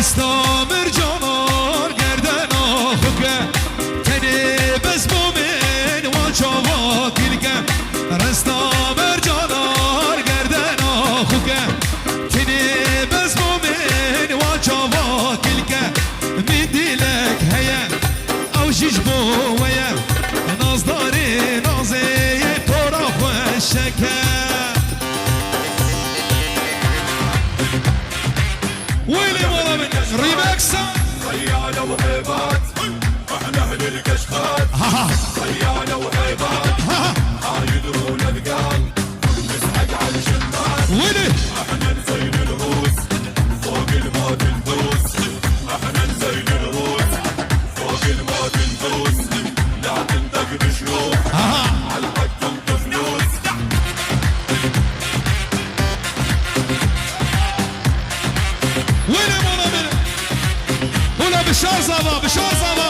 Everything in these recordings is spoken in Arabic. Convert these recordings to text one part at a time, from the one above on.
رستا مرجانار گردن آخوکه تنی بزبومین و چاوا کلکه رستا مرجانار گردن آخوکه تنی بزبومین و چاوا کلکه من دیلک هیا او جیج بویا نازداری نازی پورا خوشکه ريماكس خيانة وهيبات احنا اهل الكشخات خيانة وهيبات يدرون اذقان نسحق على الجنات ويلي احنا نزين الروس فوق الموت ندوس احنا نزين الروس فوق الموت ندوس لا تنطق بشروط على الحق تنطق فلوس ويلي بشار زابا بشار زابا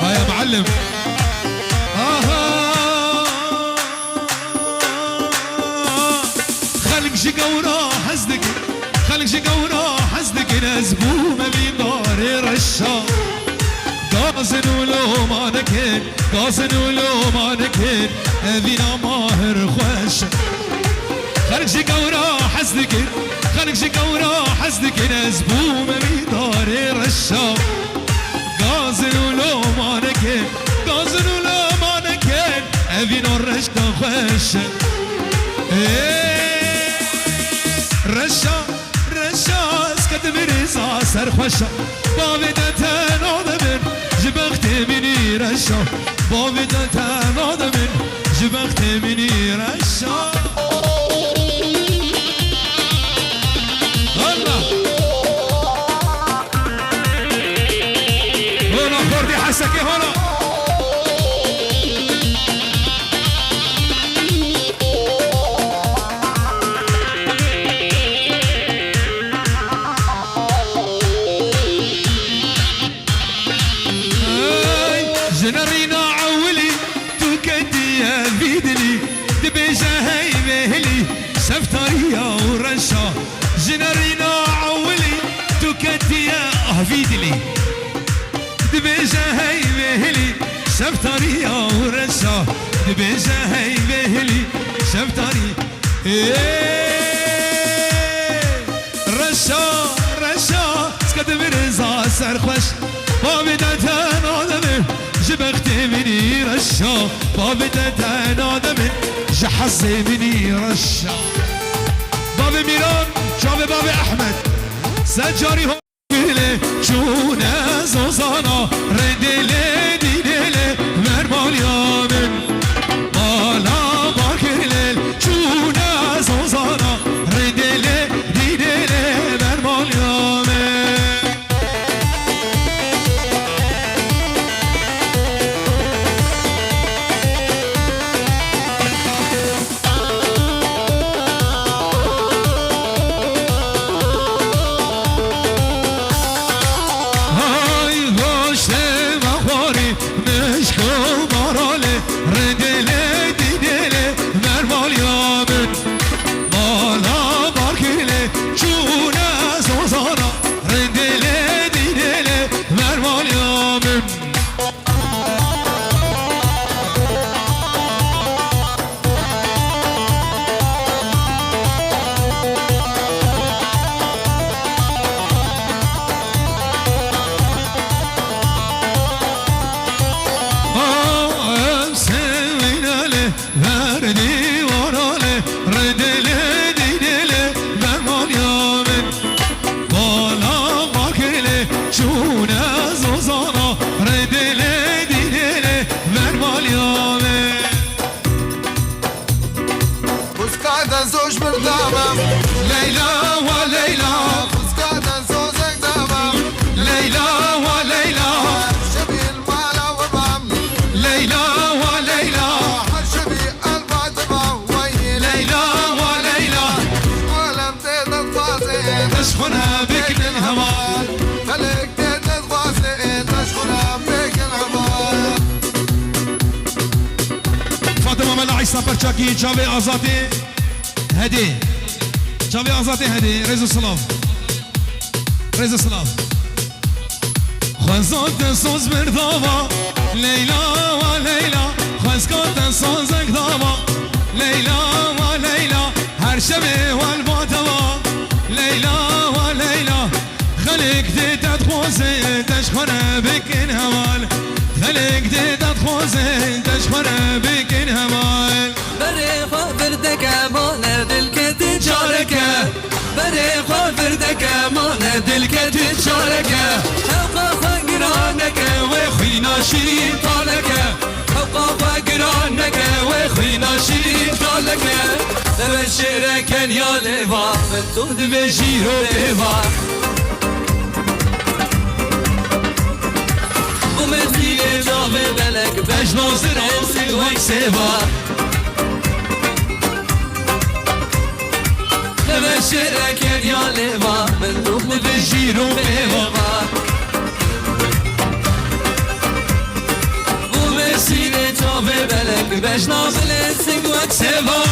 ها يا معلم خلق شقورا حزدك خلق شقورا حزدك نزبومه من دار رشا قازن ولو ما نكن قازن ولو ما نكن أبينا ماهر خوش خلق شقورا حزدك خلق شقورا حزدك نزبوم ميدار رشا قازن ولو ما نكن قازن ولو ما نكن أبينا رشا خوش رشا رشا اسكت برزا سر خوشا باودتن آدمن جبخت مني رشا باودتن آدمن جبخت مني رشا الله هنا خوردي حسكي هنا جنرينا عولي تكدي يا فيدلي دبيجة هاي مهلي سفترية ورشا جنرينا عولي تكدي يا فيدلي دبيجة هاي مهلي سفترية ورشا دبيجة هاي مهلي سفتري رشا رشا سكت برزا سرخوش بابدتن آدمه جبخت مني رشا بابدتن آدمه جحظي مني رشا باب ميران شاب باب احمد سجاري هو كله شونه زوزانا ردله دينله مرمال يامن بالا باكرلل شونه زوزانا ردله دينله مرمال يامن دامم ليلى وليلى مسكاتا صوصك دامم ليلى وليلى شبي المالا وضم ليلى وليلى شبي البعد وي ليلى وليلى ولم تتفاصل تشخنها بك الهوى خليك تتفاصل تشخنها بك الهوى فاطمه ملا عيسى برچاکی جاوی آزادی هدی جاوی آزادی هدی رضا سلام رضا سلام خزات سوز برداوا لیلا و لیلا خزات سوز داوا لیلا و لیلا هر شب والباتوا لیلا و لیلا خلق دیدت خوزه تشخنه بکن هوال خلق دیدت خوزه تشخنه بکن هوال بري خافردك مال دلك تجارك بري خافردك مال دلك تجارك حقا فقرانك وخينا شيرين طالك حقا فقرانك وخينا شيرين طالك تبشرك يا لبا من تود بجيرو بيفا ومثيل جاب بلك باش ناصر عمسي وكسيفا تبشرك يا لبا من تود بجيرو بيفا ومثيل جاب بلك باش ناصر عمسي وكسيفا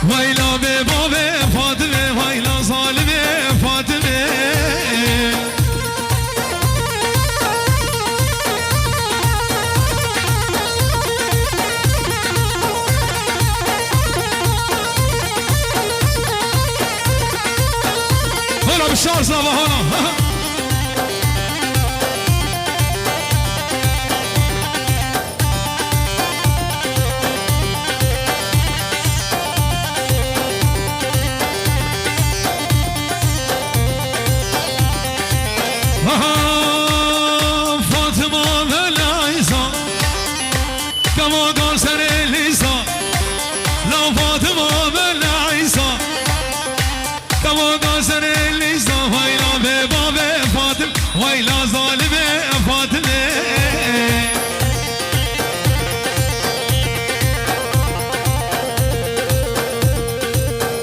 ويلا ببابي فاطمة ويلا ظالمة فاطمة هلا بالشعر صابة هلا فاطمه و لیزا کمادار سر